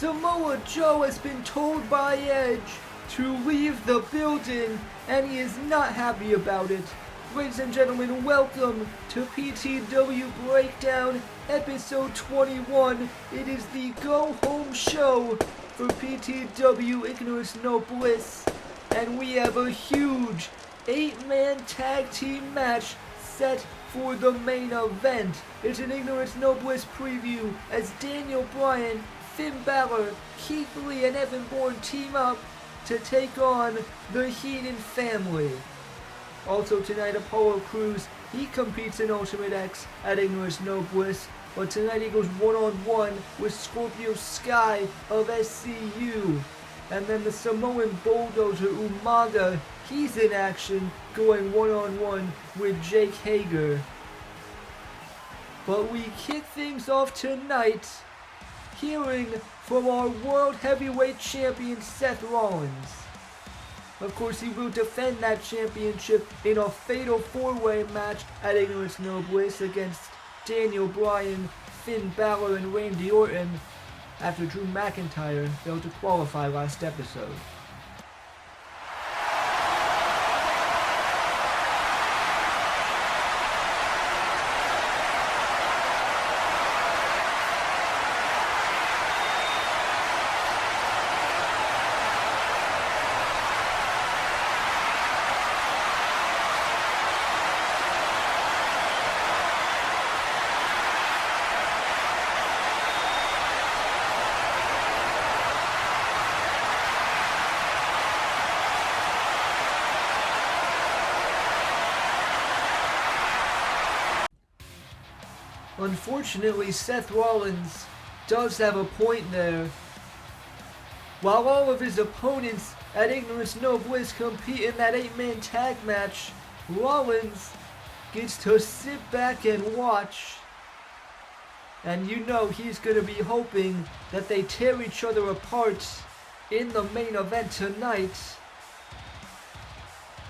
Samoa Joe has been told by Edge to leave the building, and he is not happy about it. Ladies and gentlemen, welcome to PTW Breakdown, episode 21. It is the go-home show for PTW Ignorance, No Bliss, and we have a huge 8-man tag team match set for the main event. It's an Ignorance, No Bliss preview as Bryan, Finn Balor, Keith Lee, and Bourne team up to take on the Heenan Family. Also tonight, Apollo Crews, he competes in Ultimate X at Ignorance No Bliss, but tonight he goes one-on-one with Scorpio Sky of SCU. And then the Samoan bulldozer Umaga, he's in action going one-on-one with Jake Hager. But we kick things off tonight hearing from our World Heavyweight Champion Seth Rollins. Of course, he will defend that championship in a fatal 4-way match at Ignorance No Bliss against Bryan, Finn Balor, and Randy Orton after Drew McIntyre failed to qualify last episode. Unfortunately, Seth Rollins does have a point there. While all of his opponents at Ignorance No Bliss compete in that 8-man tag match, Rollins gets to sit back and watch. And you know he's going to be hoping that they tear each other apart in the main event tonight.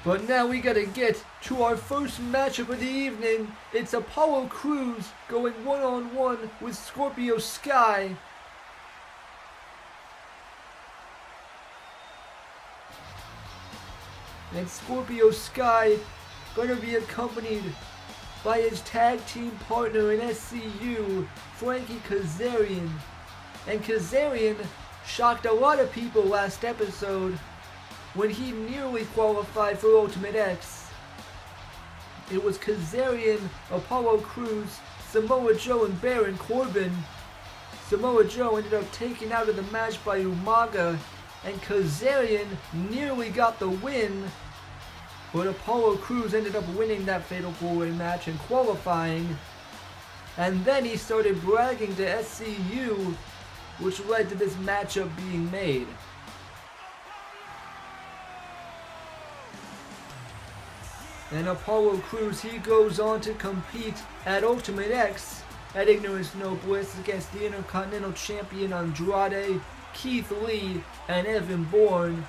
But now we gotta get to our first matchup of the evening. It's Apollo Crews going one-on-one with Scorpio Sky. And Scorpio Sky gonna be accompanied by his tag team partner in SCU, Frankie Kazarian. And Kazarian shocked a lot of people last episode when he nearly qualified for Ultimate X. it was Kazarian, Apollo Crews, Samoa Joe, and Baron Corbin. Samoa Joe ended up taken out of the match by Umaga, and Kazarian nearly got the win, but Apollo Crews ended up winning that Fatal 4-Way match and qualifying. And then he started bragging to SCU, which led to this matchup being made. And Apollo Crews, he goes on to compete at Ultimate X at Ignorance No Bliss against the Intercontinental Champion Andrade, Keith Lee, and Evan Bourne.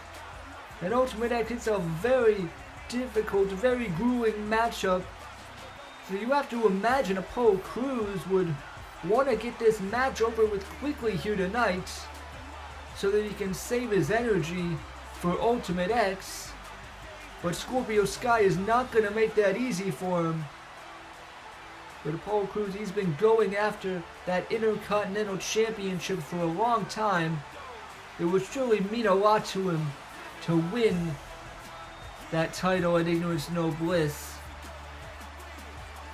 And Ultimate X, it's a very difficult, very grueling matchup. So you have to imagine Apollo Crews would want to get this match over with quickly here tonight so that he can save his energy for Ultimate X. But Scorpio Sky is not going to make that easy for him. But Apollo Crews, he's been going after that Intercontinental Championship for a long time. It would surely mean a lot to him to win that title at Ignorance No Bliss.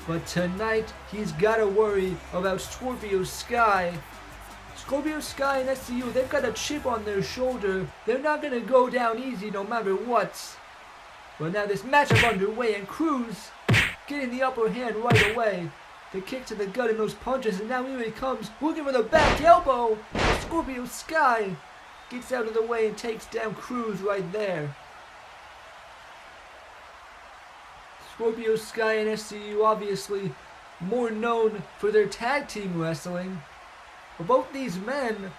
But tonight, he's got to worry about Scorpio Sky. Scorpio Sky and SCU, they've got a chip on their shoulder. They're not going to go down easy no matter what. But now this matchup underway, and Crews getting the upper hand right away. The kick to the gut and those punches, and now here he comes, looking for the back elbow. Scorpio Sky gets out of the way and takes down Crews right there. Scorpio Sky and SCU, obviously more known for their tag team wrestling. But both these men,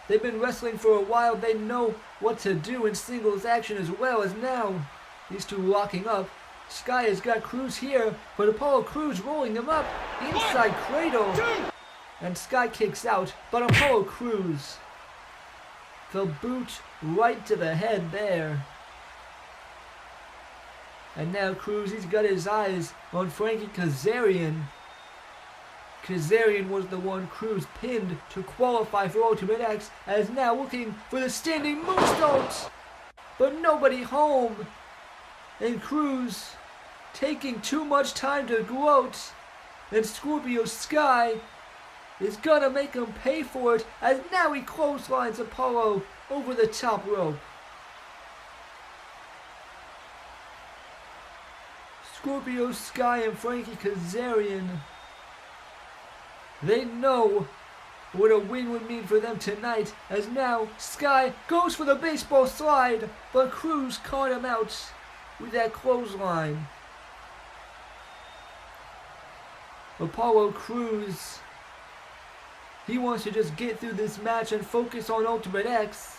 they've been wrestling for a while. They know what to do in singles action as well, as now these two locking up. Sky has got Crews here, but Apollo Crews rolling him up inside cradle. And Sky kicks out, but Apollo Crews, the boot right to the head there. And now Crews, he's got his eyes on Frankie Kazarian. Kazarian was the one Crews pinned to qualify for Ultimate X, as now looking for the standing moonsault. But nobody home. And Crews taking too much time to gloat. And Scorpio Sky is gonna make him pay for it, as now he clotheslines Apollo over the top rope. Scorpio Sky and Frankie Kazarian, they know what a win would mean for them tonight, as now Sky goes for the baseball slide, but Crews caught him out with that clothesline. Apollo Crews, he wants to just get through this match and focus on Ultimate X.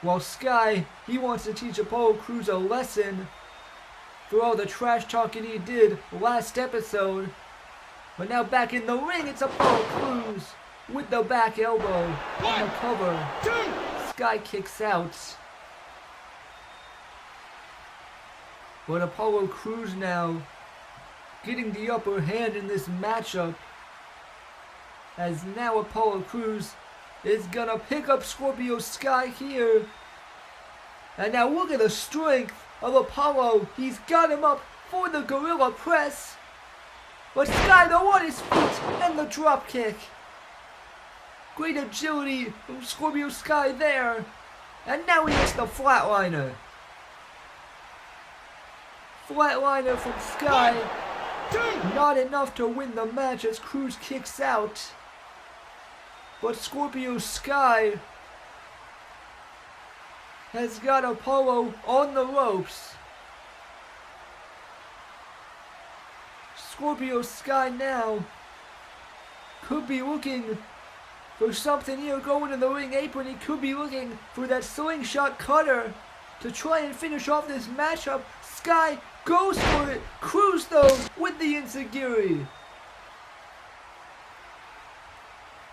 While Sky, he wants to teach Apollo Crews a lesson for all the trash talking he did last episode. But now back in the ring, it's Apollo Crews with the back elbow on the cover. Sky kicks out. But Apollo Crews now getting the upper hand in this matchup, as now Apollo Crews is gonna pick up Scorpio Sky here. And now look at the strength of Apollo. He's got him up for the gorilla press. But Sky though on his feet, and the drop kick. Great agility from Scorpio Sky there. And now he hits the flatliner. Flatliner from Sky. Not enough to win the match as Crews kicks out. But Scorpio Sky has got Apollo on the ropes. Scorpio Sky now could be looking for something here, going in the ring apron. He could be looking for that slingshot cutter to try and finish off this matchup. Sky goes for it. Crews though with the enziguri.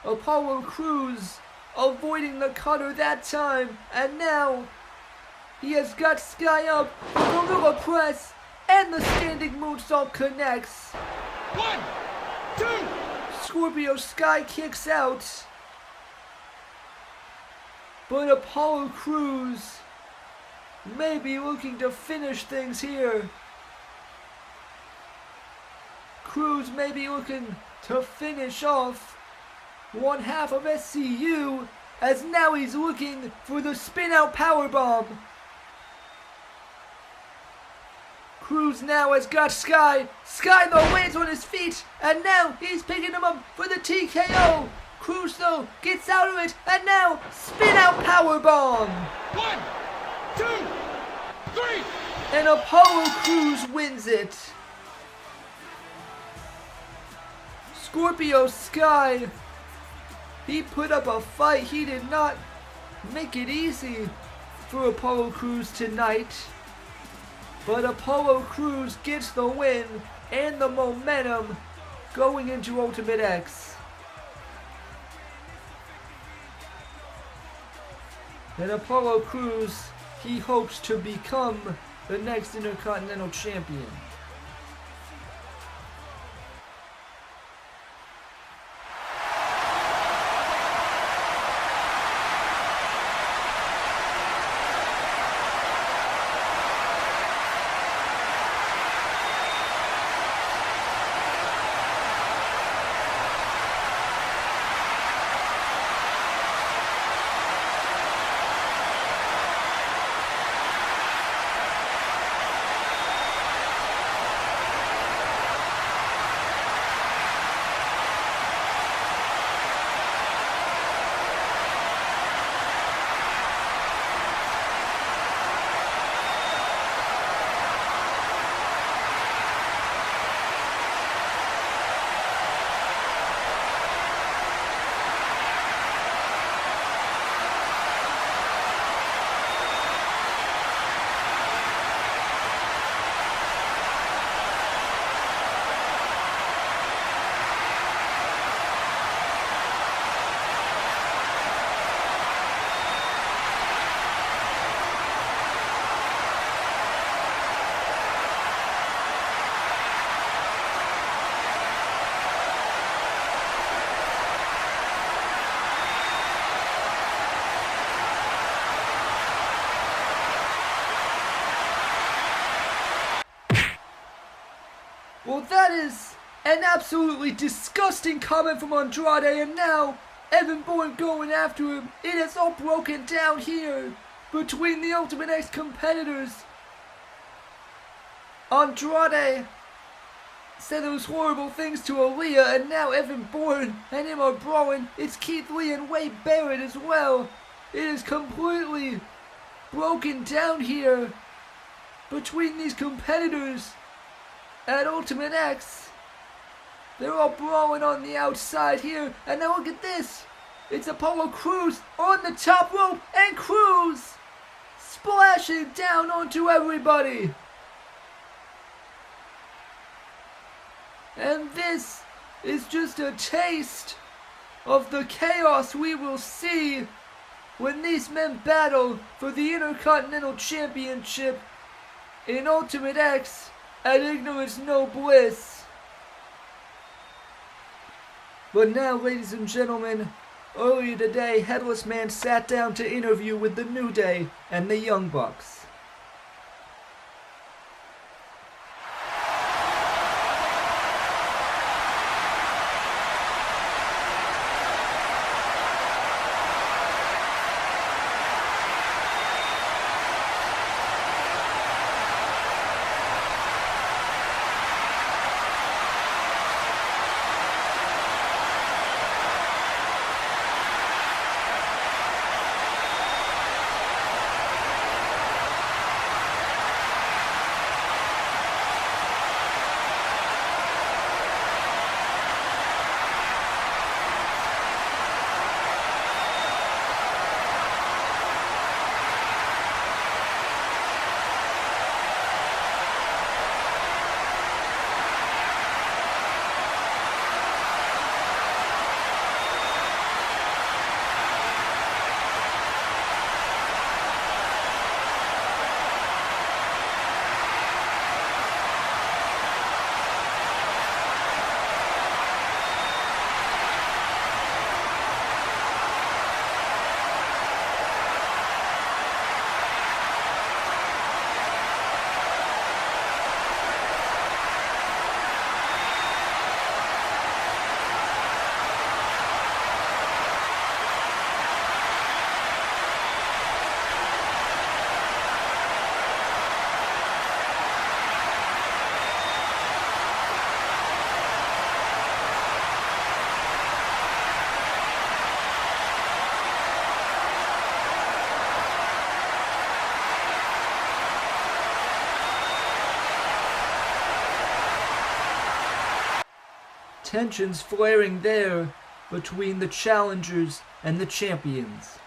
Apollo Crews avoiding the cutter that time, and now he has got Sky up, the gorilla press, and the standing moonsault connects. 1, 2. Scorpio Sky kicks out, but Apollo Crews may be looking to finish things here. Cruz may be looking to finish off one half of SCU, as now he's looking for the spin-out powerbomb. Cruz now has got Sky. Sky though lands on his feet, and now he's picking him up for the TKO. Cruz though gets out of it, and now spin-out powerbomb. 1, 2, 3. And Apollo Crews wins it. Scorpio Sky, he put up a fight. He did not make it easy for Apollo Crews tonight. But Apollo Crews gets the win and the momentum going into Ultimate X. And Apollo Crews, he hopes to become the next Intercontinental Champion. Well, that is an absolutely disgusting comment from Andrade, and now Evan Bourne going after him. It is all broken down here between the Ultimate X competitors. Andrade said those horrible things to Aaliyah, and now Evan Bourne and him are brawling. It's Keith Lee and Wade Barrett as well. It is completely broken down here between these competitors at Ultimate X. They're all brawling on the outside here, and now look at this. It's Apollo Crews on the top rope, and Crews splashing down onto everybody. And this is just a taste of the chaos we will see when these men battle for the Intercontinental Championship in Ultimate X at Ignorance No Bliss. But now, ladies and gentlemen, earlier today, Headless Man sat down to interview with the New Day and the Young Bucks. tensions flaring there between the challengers and the champions.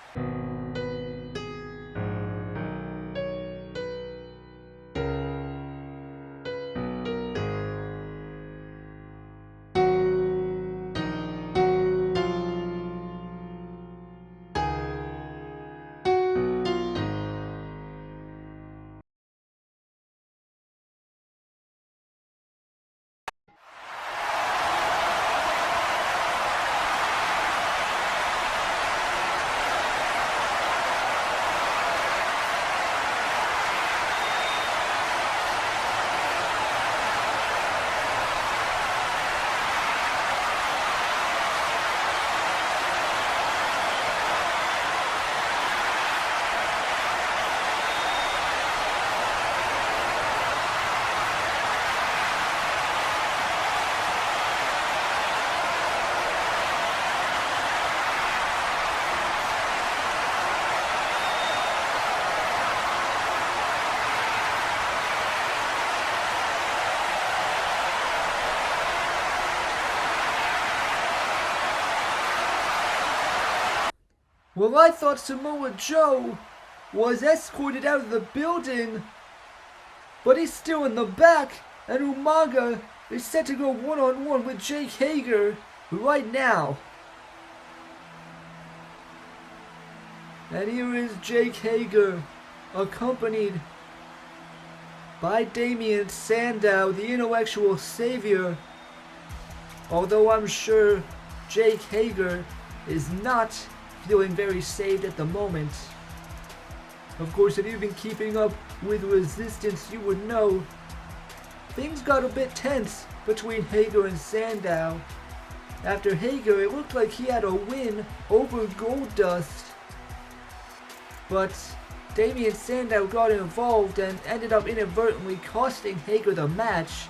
Well, I thought Samoa Joe was escorted out of the building, but he's still in the back, and Umaga is set to go one-on-one with Jake Hager right now. And here is Jake Hager, accompanied by Damien Sandow, the intellectual savior, although I'm sure Jake Hager is not feeling very saved at the moment. Of course, if you've been keeping up with Resistance, you would know things got a bit tense between Hager and Sandow. After Hager, it looked like he had a win over Goldust, but Damien Sandow got involved and ended up inadvertently costing Hager the match.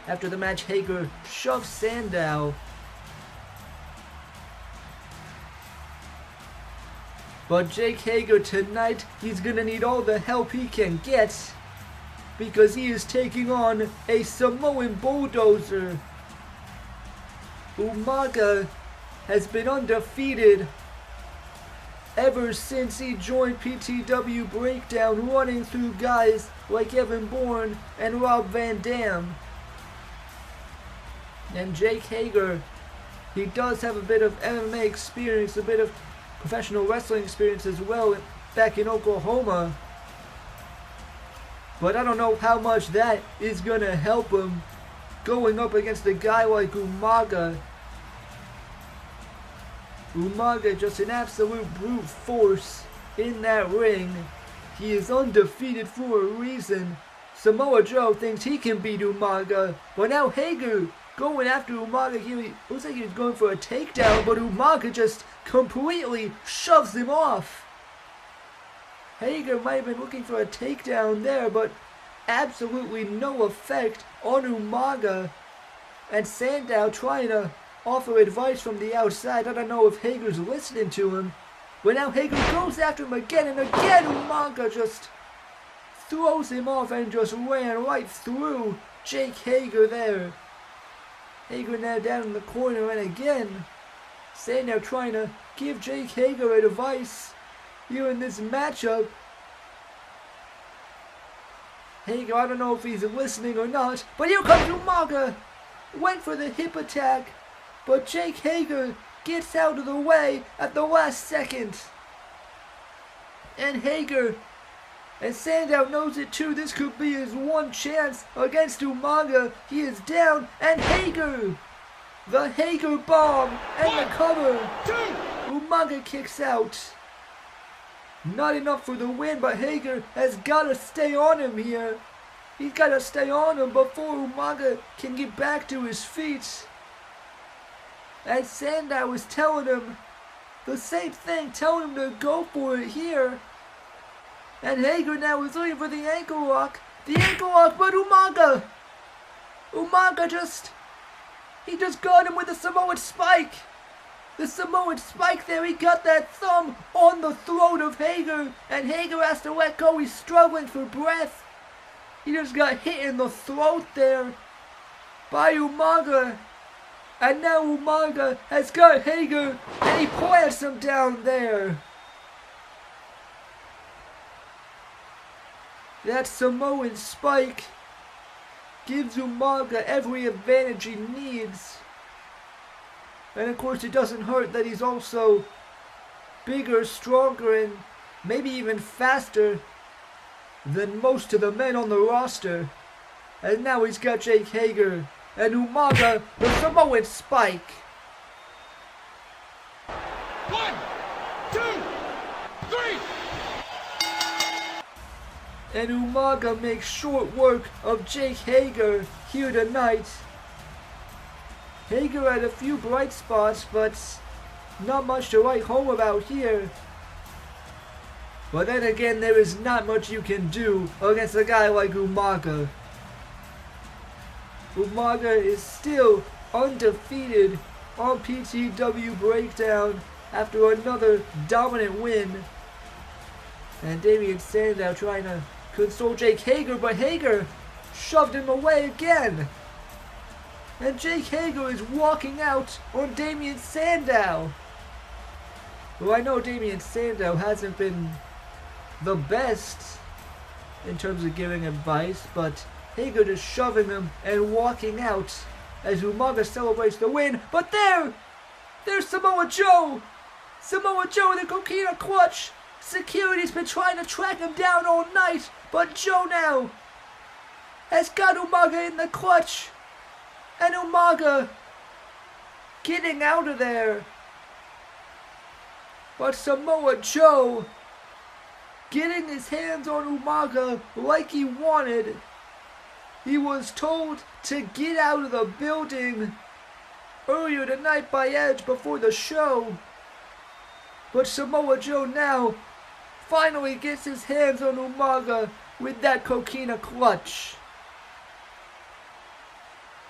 After the match, Hager shoved Sandow. But Jake Hager tonight, he's gonna need all the help he can get, because he is taking on a Samoan bulldozer. Umaga has been undefeated ever since he joined PTW Breakdown, running through guys like Evan Bourne and Rob Van Dam. And Jake Hager, he does have a bit of MMA experience, a bit of professional wrestling experience as well back in Oklahoma. But I don't know how much that is gonna help him going up against a guy like Umaga. Umaga, just an absolute brute force in that ring. He is undefeated for a reason. Samoa Joe thinks he can beat Umaga, but now Hager going after Umaga. He looks like he's going for a takedown, but Umaga just completely shoves him off. Hager might have been looking for a takedown there, but absolutely no effect on Umaga. And Sandow trying to offer advice from the outside. I don't know if Hager's listening to him, but now Hager goes after him again, and again Umaga just throws him off and just ran right through Jake Hager there. Hager now down in the corner, and again Sandow trying to give Jake Hager advice here in this matchup. Hager, I don't know if he's listening or not, but here comes Umaga. Went for the hip attack, but Jake Hager gets out of the way at the last second. And Hager, and Sandow knows it too, this could be his one chance against Umaga. He is down, and Hager, the Hager bomb, and the cover. Umaga kicks out. Not enough for the win, but Hager has got to stay on him here. He's got to stay on him before Umaga can get back to his feet. And Sandow is telling him the same thing, telling him to go for it here. And Hager now is looking for the ankle lock. The ankle lock, but Umaga he just got him with a Samoan spike. The Samoan spike there, he got that thumb on the throat of Hager, and Hager has to let go. He's struggling for breath. He just got hit in the throat there by Umaga. And now Umaga has got Hager, and he plants him down there. That Samoan spike gives Umaga every advantage he needs. And of course it doesn't hurt that he's also bigger, stronger, and maybe even faster than most of the men on the roster. And now he's got Jake Hager and Umaga, the Samoan spike. 1, 2, 3. And Umaga makes short work of Jake Hager here tonight. Hager had a few bright spots, but not much to write home about here. But then again, there is not much you can do against a guy like Umaga. Umaga is still undefeated on PTW Breakdown after another dominant win. And Damien Sandow trying to console Jake Hager, but Hager shoved him away again. And Jake Hager is walking out on Damien Sandow. Well, I know Damien Sandow hasn't been the best in terms of giving advice, but Hager just shoving him and walking out as Umaga celebrates the win. But there's Samoa Joe! Samoa Joe with a coquina clutch! Security's been trying to track him down all night, but Joe now has got Umaga in the clutch. And Umaga getting out of there. But Samoa Joe getting his hands on Umaga like he wanted. He was told to get out of the building earlier tonight by Edge before the show. But Samoa Joe now finally gets his hands on Umaga with that coquina clutch.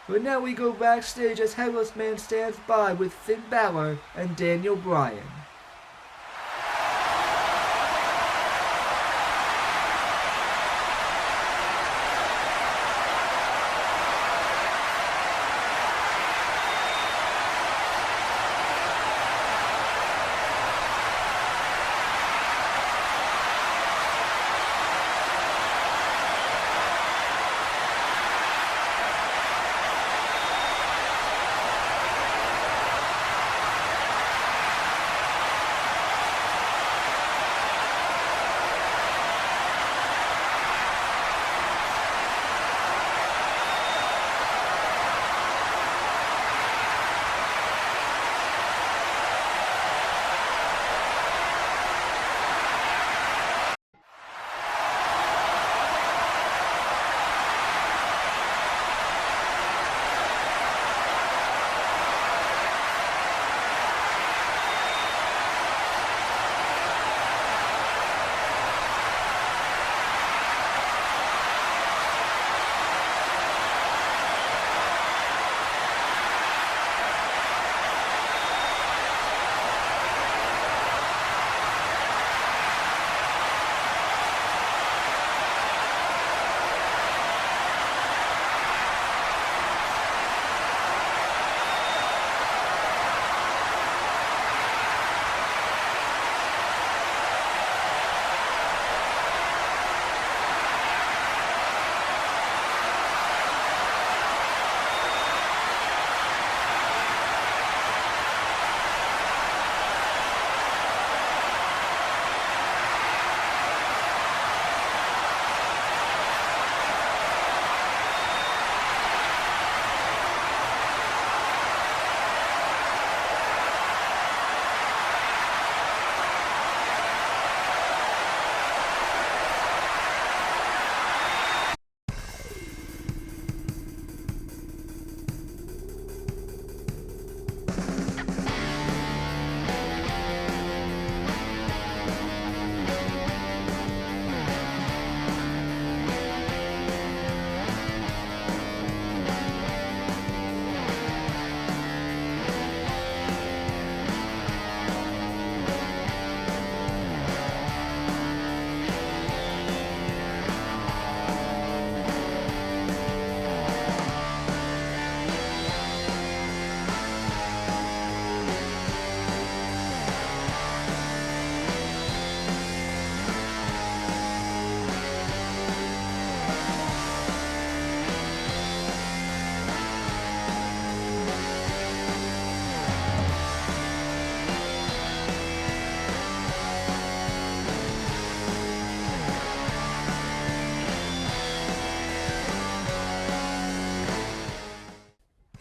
But now we go backstage as Headless Man stands by with Finn Balor and Daniel Bryan.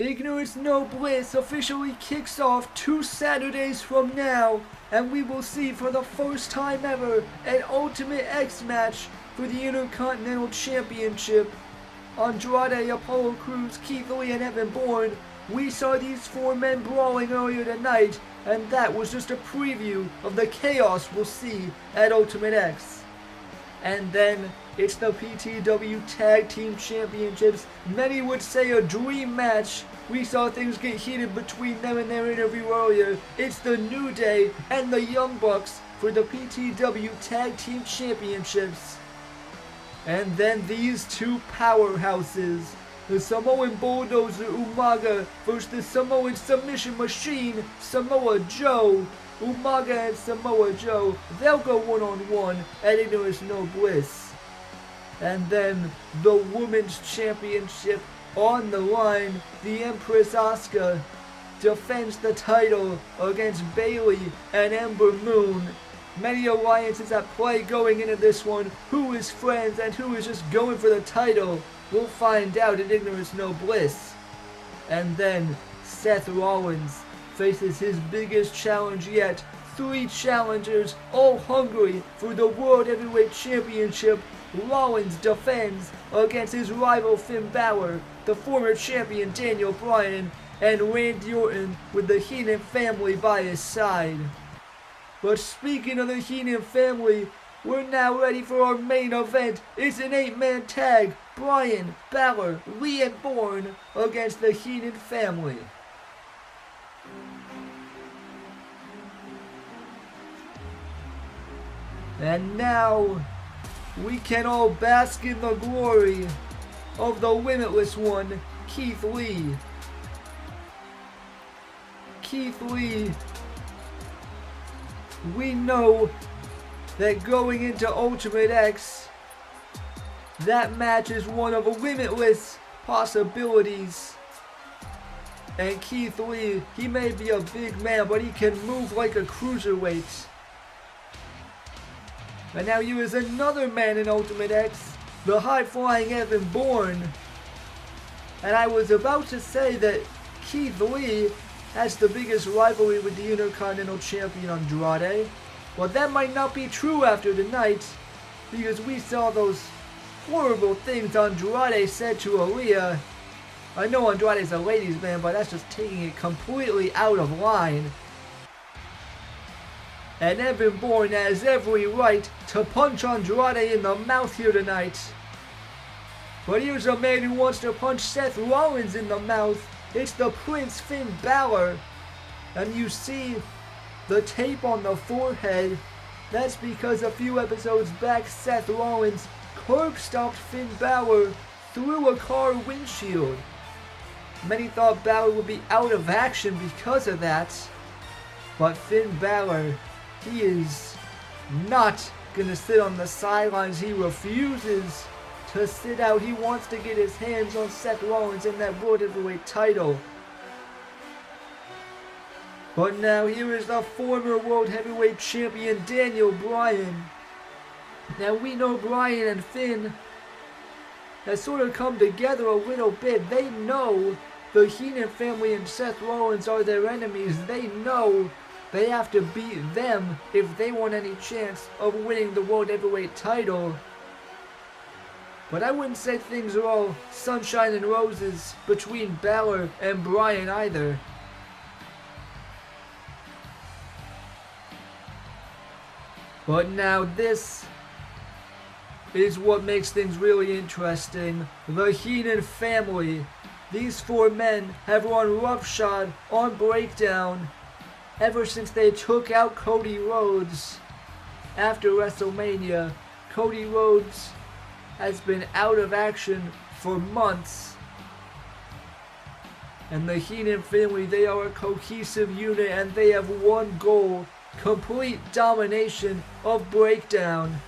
Ignorance No Bliss officially kicks off 2 Saturdays from now, and we will see for the first time ever an Ultimate X match for the Intercontinental Championship. Andrade, Apollo Crews, Keith Lee, and Evan Bourne. We saw these 4 men brawling earlier tonight, and that was just a preview of the chaos we'll see at Ultimate X. And then it's the PTW Tag Team Championships. Many would say a dream match. We saw things get heated between them in their interview earlier. It's the New Day and the Young Bucks for the PTW Tag Team Championships. And then these 2 powerhouses, the Samoan Bulldozer Umaga versus the Samoan Submission Machine Samoa Joe. Umaga and Samoa Joe, they'll go one-on-one at Ignorance No Bliss. And then the Women's Championship on the line. The Empress Asuka defends the title against Bayley and Ember Moon. Many alliances at play going into this one. Who is friends and who is just going for the title? We'll find out at Ignorance No Bliss. And then Seth Rollins faces his biggest challenge yet. 3 challengers, all hungry for the World Heavyweight Championship. Rollins defends against his rival Finn Balor, the former champion Daniel Bryan, and Randy Orton with the Heenan family by his side. But speaking of the Heenan family, we're now ready for our main event. It's an 8-man tag. Bryan, Balor, Lee, and Bourne against the Heenan family. And now, we can all bask in the glory of the limitless one, Keith Lee. Keith Lee, we know that going into Ultimate X, that match is one of limitless possibilities. And Keith Lee, he may be a big man, but he can move like a cruiserweight. And now here is another man in Ultimate X, the high-flying Evan Bourne. And I was about to say that Keith Lee has the biggest rivalry with the Intercontinental Champion Andrade. Well, that might not be true after tonight, because we saw those horrible things Andrade said to Aaliyah. I know Andrade's a ladies' man, but that's just taking it completely out of line. And Evan Bourne has every right to punch Andrade in the mouth here tonight. But here's a man who wants to punch Seth Rollins in the mouth. It's the Prince Finn Balor. And you see the tape on the forehead. That's because a few episodes back, Seth Rollins curb stomped Finn Balor through a car windshield. Many thought Balor would be out of action because of that. But Finn Balor, he is not going to sit on the sidelines. He refuses to sit out. He wants to get his hands on Seth Rollins in that World Heavyweight title. But now here is the former World Heavyweight Champion Daniel Bryan. Now we know Bryan and Finn have sort of come together a little bit. They know the Heenan family and Seth Rollins are their enemies. They know they have to beat them if they want any chance of winning the World Heavyweight title. But I wouldn't say things are all sunshine and roses between Balor and Bryan either. But now this is what makes things really interesting. The Heenan family. These 4 men have run roughshod on Breakdown ever since they took out Cody Rhodes after WrestleMania. Cody Rhodes has been out of action for months. And the Heenan family, they are a cohesive unit and they have one goal: complete domination of Breakdown.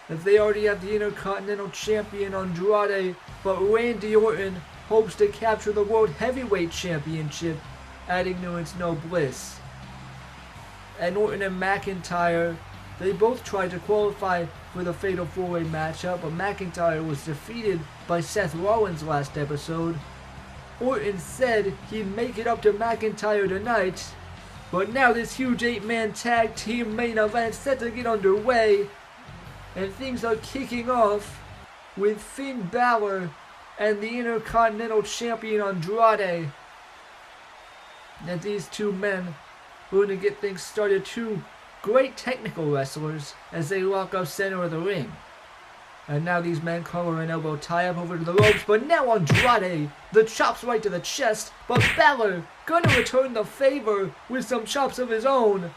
As they already have the Intercontinental Champion Andrade, but Randy Orton hopes to capture the World Heavyweight Championship at Ignorance No Bliss. And Orton and McIntyre, they both tried to qualify for the Fatal 4-Way matchup, but McIntyre was defeated by Seth Rollins last episode. Orton said he'd make it up to McIntyre tonight, but now this huge 8-man tag team main event set to get underway, and things are kicking off with Finn Balor and the Intercontinental Champion Andrade. And these two men are going to get things started. Two great technical wrestlers as they lock up center of the ring. And now these men cover an elbow tie-up over to the ropes, but now Andrade, the chops right to the chest, but Balor gonna return the favor with some chops of his own.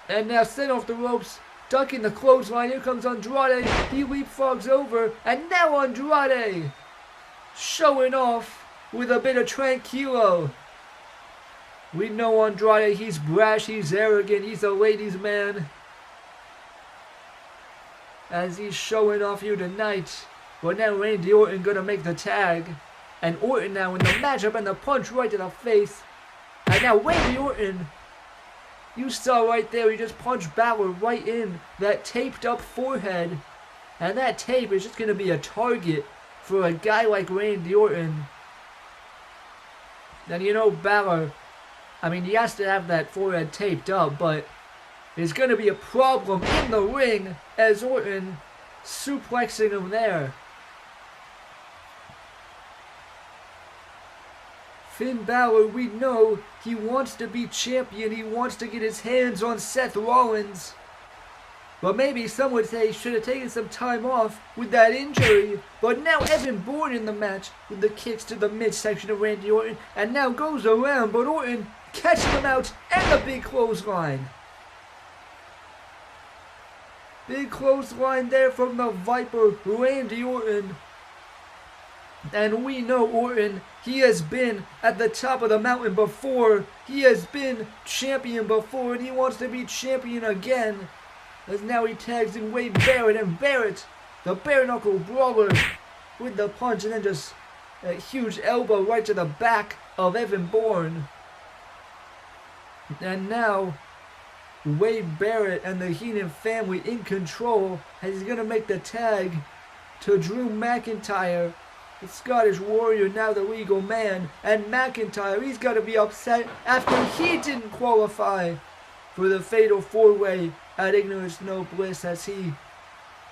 And now sent off the ropes, ducking the clothesline. Here comes Andrade, he leapfrogs over, and now Andrade showing off with a bit of tranquilo. We know Andrade, he's brash, he's arrogant, he's a ladies' man. As he's showing off here tonight. But now Randy Orton gonna make the tag. And Orton now in the matchup and the punch right to the face. And now Randy Orton, you saw right there, he just punched Balor right in that taped up forehead. And that tape is just gonna be a target for a guy like Randy Orton. And you know Balor, I mean, he has to have that forehead taped up, but there's going to be a problem in the ring as Orton suplexing him there. Finn Balor, we know he wants to be champion. He wants to get his hands on Seth Rollins. But maybe some would say he should have taken some time off with that injury. But now Evan Bourne in the match with the kicks to the midsection of Randy Orton. And now goes around, but Orton catching him out and the big clothesline. Big clothesline there from the Viper, Randy Orton. And we know Orton, he has been at the top of the mountain before. He has been champion before, and he wants to be champion again. As now he tags in Wade Barrett, and Barrett, the bare knuckle brawler, with the punch, and then just a huge elbow right to the back of Evan Bourne. And now Wade Barrett and the Heenan family in control as he's going to make the tag to Drew McIntyre, the Scottish Warrior, now the legal man. And McIntyre, he's got to be upset after he didn't qualify for the Fatal 4-Way at Ignorance No Bliss as he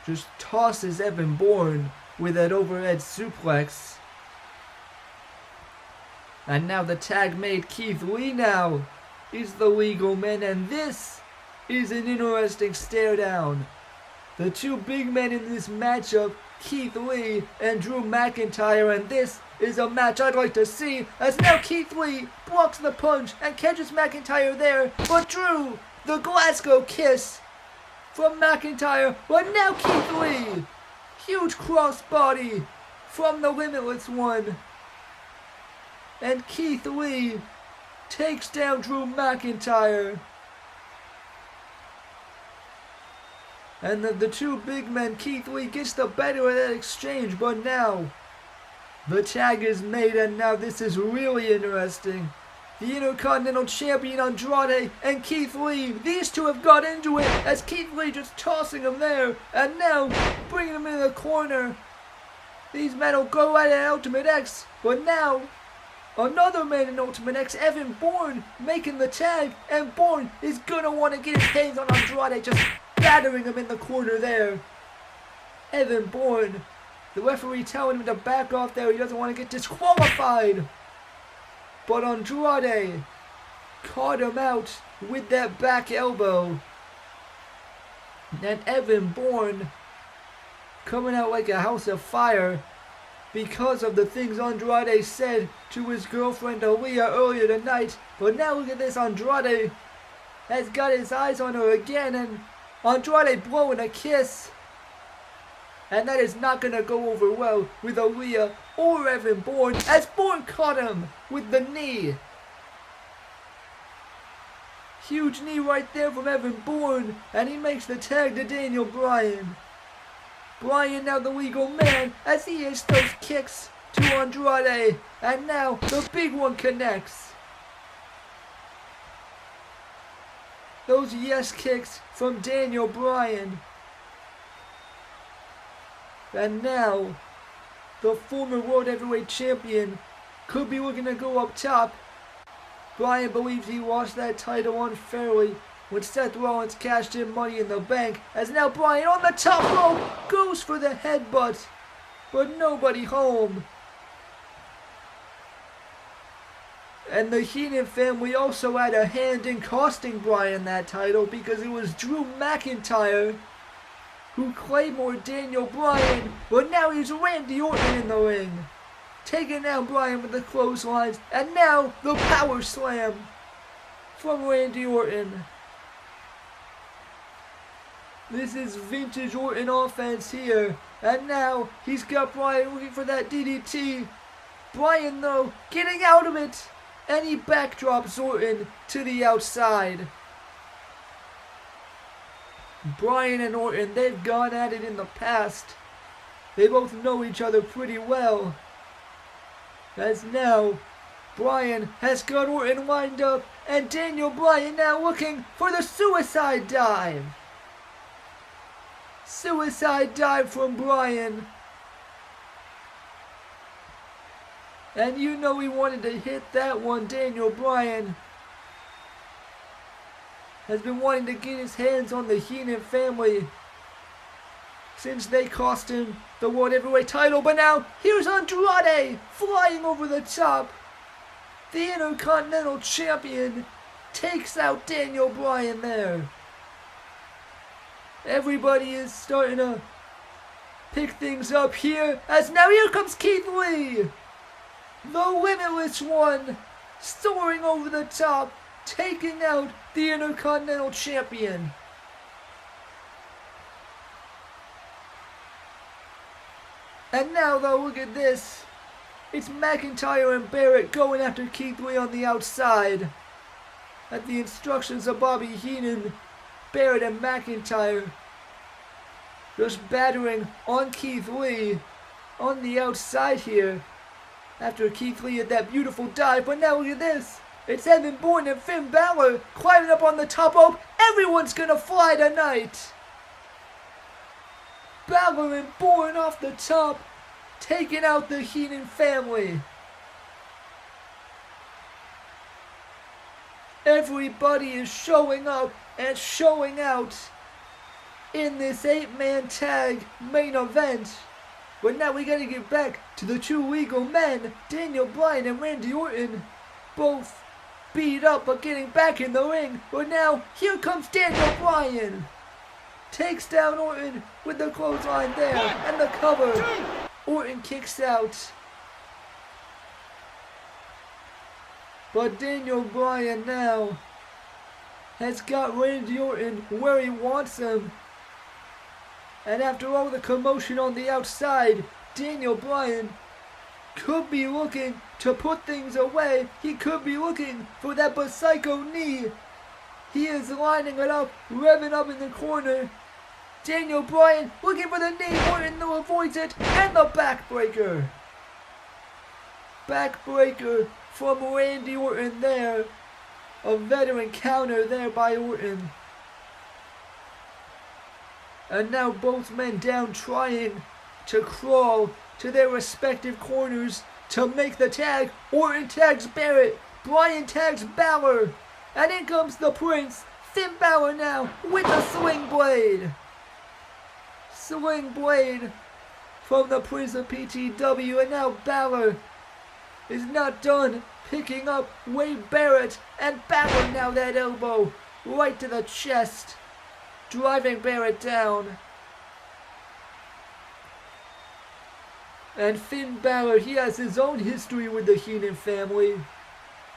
just tosses Evan Bourne with that overhead suplex. And now the tag made Keith Lee now is the legal man, and this is an interesting stare down. The two big men in this matchup, Keith Lee and Drew McIntyre, and this is a match I'd like to see as now Keith Lee blocks the punch and catches McIntyre there, but Drew, the Glasgow kiss from McIntyre, but now Keith Lee, huge crossbody from the Limitless One, and Keith Lee takes down Drew McIntyre. And the two big men, Keith Lee gets the better of that exchange, but now the tag is made, and now this is really interesting. The Intercontinental Champion Andrade and Keith Lee, these two have got into it as Keith Lee just tossing him there, and now bringing him in the corner. These men will go at it at Ultimate X, but now another man in Ultimate X, Evan Bourne, making the tag, and Bourne is gonna want to get his hands on Andrade, just battering him in the corner there. Evan Bourne, the referee telling him to back off there, he doesn't want to get disqualified. But Andrade caught him out with that back elbow. And Evan Bourne coming out like a house of fire because of the things Andrade said to his girlfriend Aaliyah earlier tonight. But now look at this, Andrade has got his eyes on her again, and Andrade blowing a kiss. And that is not going to go over well with Aaliyah or Evan Bourne, as Bourne caught him with the knee. Huge knee right there from Evan Bourne, and he makes the tag to Daniel Bryan. Bryan now the legal man as he hits those kicks to Andrade, and now the big one connects. Those yes kicks from Daniel Bryan. And now, the former World Heavyweight Champion could be looking to go up top. Bryan believes he lost that title unfairly when Seth Rollins cashed in Money in the Bank, as now Bryan on the top rope goes for the headbutt, but nobody home. And the Heenan family also had a hand in costing Bryan that title, because it was Drew McIntyre who Claymored Daniel Bryan, but now he's Randy Orton in the ring, taking down Bryan with the clotheslines, and now the power slam from Randy Orton. This is vintage Orton offense here, and now he's got Bryan looking for that DDT. Bryan, though, getting out of it, and he backdrops Orton to the outside. Bryan and Orton, they've gone at it in the past. They both know each other pretty well. As now, Bryan has got Orton lined up, and Daniel Bryan now looking for the suicide dive. Suicide dive from Bryan. And you know he wanted to hit that one. Daniel Bryan has been wanting to get his hands on the Heenan family since they cost him the World Heavyweight title. But now, here's Andrade flying over the top. The Intercontinental Champion takes out Daniel Bryan there. Everybody is starting to pick things up here, as now here comes Keith Lee, the Limitless One, soaring over the top, taking out the Intercontinental Champion. And now though, look at this. It's McIntyre and Barrett going after Keith Lee on the outside. At the instructions of Bobby Heenan, Barrett and McIntyre just battering on Keith Lee on the outside here. After Keith Lee had that beautiful dive, but now look at this. It's Bourne and Finn Balor climbing up on the top rope. Everyone's gonna fly tonight. Balor and Bourne off the top, taking out the Heenan family. Everybody is showing up and showing out in this 8-man tag main event. But now we gotta get back to the two legal men, Daniel Bryan and Randy Orton, both beat up but getting back in the ring. But now, here comes Daniel Bryan. Takes down Orton with the clothesline there, and the cover. Orton kicks out. But Daniel Bryan now has got Randy Orton where he wants him. And after all the commotion on the outside, Daniel Bryan could be looking to put things away. He could be looking for that Psycho knee. He is lining it up, revving up in the corner. Daniel Bryan looking for the knee. Orton avoids it, and the backbreaker. Backbreaker from Randy Orton there. A veteran counter there by Orton. And now both men down, trying to crawl to their respective corners to make the tag. Orton tags Barrett. Bryan tags Balor. And in comes the Prince. Finn Balor now with the swing blade. Swing blade from the Prince of PTW. And now Balor is not done picking up Wade Barrett. And Balor now that elbow right to the chest, driving Barrett down. And Finn Balor, he has his own history with the Heenan family.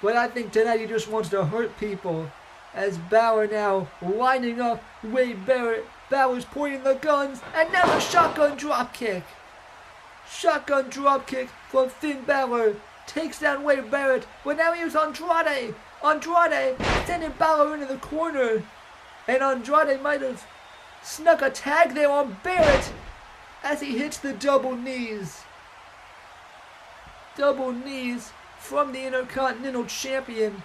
But I think tonight he just wants to hurt people. As Balor now lining up Wade Barrett. Balor's pointing the guns. And now the shotgun dropkick. Shotgun dropkick from Finn Balor. Takes down Wade Barrett. But now here's Andrade. Andrade sending Balor into the corner. And Andrade might have snuck a tag there on Barrett as he hits the double knees. Double knees from the Intercontinental Champion.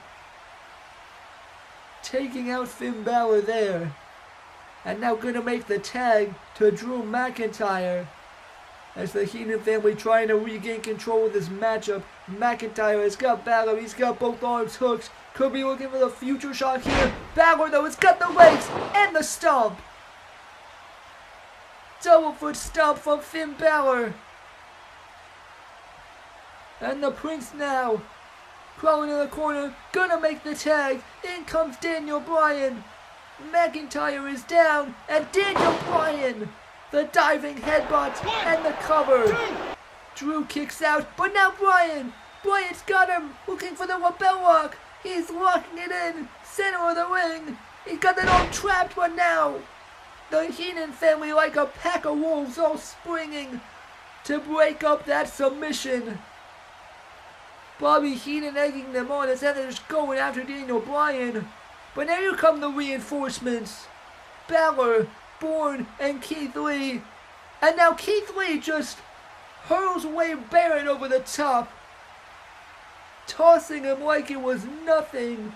Taking out Finn Balor there. And now going to make the tag to Drew McIntyre. As the Heenan family trying to regain control of this matchup. McIntyre has got Balor. He's got both arms hooked. Could be looking for the future shot here. Balor though has got the legs and the stomp. Double foot stomp from Finn Balor. And the Prince now crawling in the corner, gonna make the tag. In comes Daniel Bryan. McIntyre is down, and Daniel Bryan, the diving headbutt and the cover. Drew kicks out, but now Bryan's got him, looking for the lapel lock. He's locking it in, center of the ring. He's got it all trapped, but now the Heenan family, like a pack of wolves, all springing to break up that submission. Bobby Heenan egging them on as they're just going after Daniel Bryan. But now here come the reinforcements. Balor, Bourne, and Keith Lee. And now Keith Lee just hurls away Barrett over the top, tossing him like it was nothing.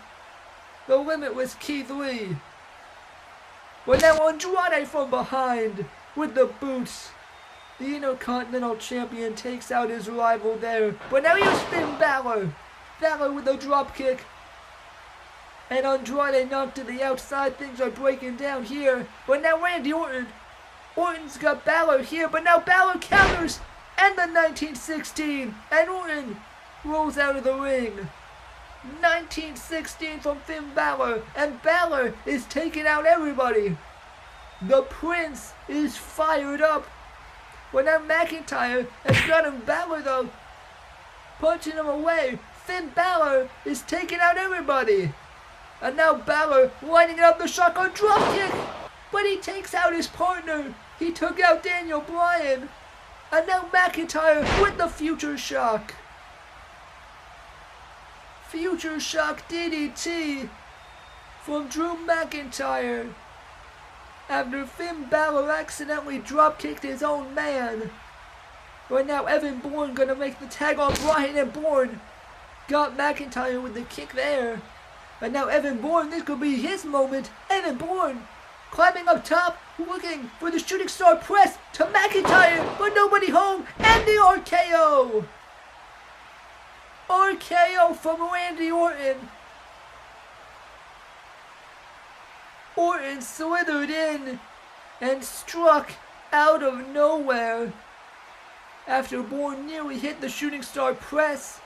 The limitless Keith Lee. But now Andrade from behind with the boots. The Intercontinental Champion takes out his rival there. But now here's Finn Balor. Balor with a drop kick. And Andrade knocked to the outside. Things are breaking down here. But now Randy Orton. Orton's got Balor here. But now Balor counters. And the 1916. And Orton rolls out of the ring. 1916 from Finn Balor. And Balor is taking out everybody. The Prince is fired up. But now McIntyre has got him. Balor though, punching him away. Finn Balor is taking out everybody. And now Balor lining up the shotgun drop kick. But he takes out his partner. He took out Daniel Bryan. And now McIntyre with the Future Shock. Future Shock DDT from Drew McIntyre. After Finn Balor accidentally drop-kicked his own man. Right now Evan Bourne gonna make the tag on Bryan, and Bourne got McIntyre with the kick there. And now Evan Bourne, this could be his moment. Evan Bourne climbing up top, looking for the shooting star press to McIntyre, but nobody home, and the RKO. RKO from Randy Orton. Orton slithered in and struck out of nowhere after Bourne nearly hit the shooting star press.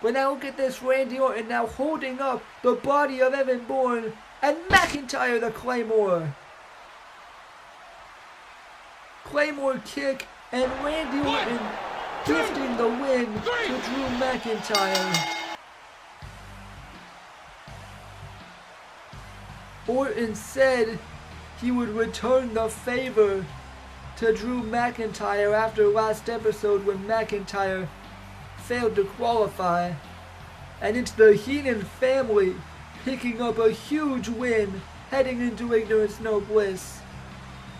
But now look at this, Randy Orton now holding up the body of Evan Bourne, and McIntyre the Claymore. Claymore kick, and Randy Orton gifting the win to Drew McIntyre. Orton said he would return the favor to Drew McIntyre after last episode when McIntyre failed to qualify. And it's the Heenan family picking up a huge win heading into Ignorance No Bliss.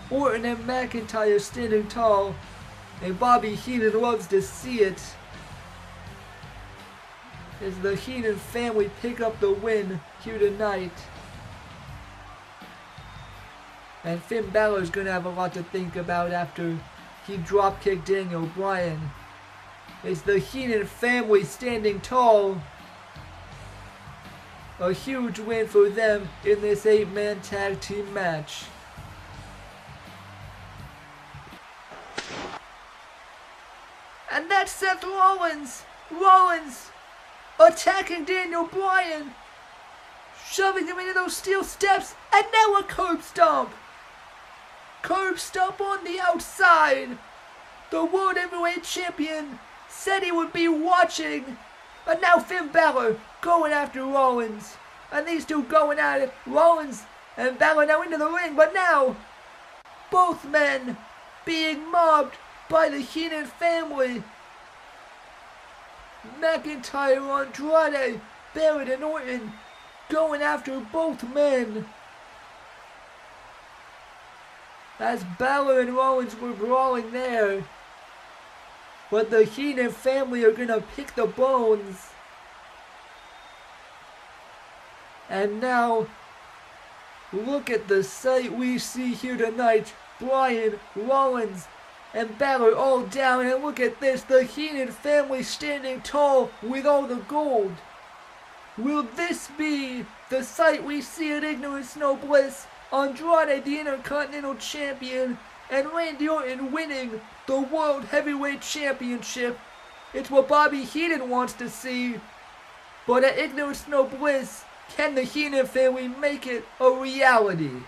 Orton and McIntyre standing tall, and Bobby Heenan loves to see it as the Heenan family pick up the win here tonight. And Finn Balor's gonna have a lot to think about after he dropkicked Daniel Bryan. It's the Heenan family standing tall. A huge win for them in this 8-man tag team match. And that's Seth Rollins. Rollins attacking Daniel Bryan, shoving him into those steel steps, and now a curb stomp. Curb stomp on the outside. The World Heavyweight Champion said he would be watching. And now Finn Balor going after Rollins. And these two going at it. Rollins and Balor now into the ring. But now, both men being mobbed by the Heenan family. McIntyre, Andrade, Barrett, and Orton going after both men. As Balor and Rollins were brawling there. But the Heenan family are gonna pick the bones. And now, look at the sight we see here tonight. Bryan, Rollins, and Balor all down, and look at this, the Heenan family standing tall with all the gold. Will this be the sight we see at Ignorance No Bliss? Andrade, the Intercontinental Champion, and Randy Orton winning the World Heavyweight Championship. It's what Bobby Heenan wants to see. But at Ignorance No Bliss, can the Heenan family make it a reality?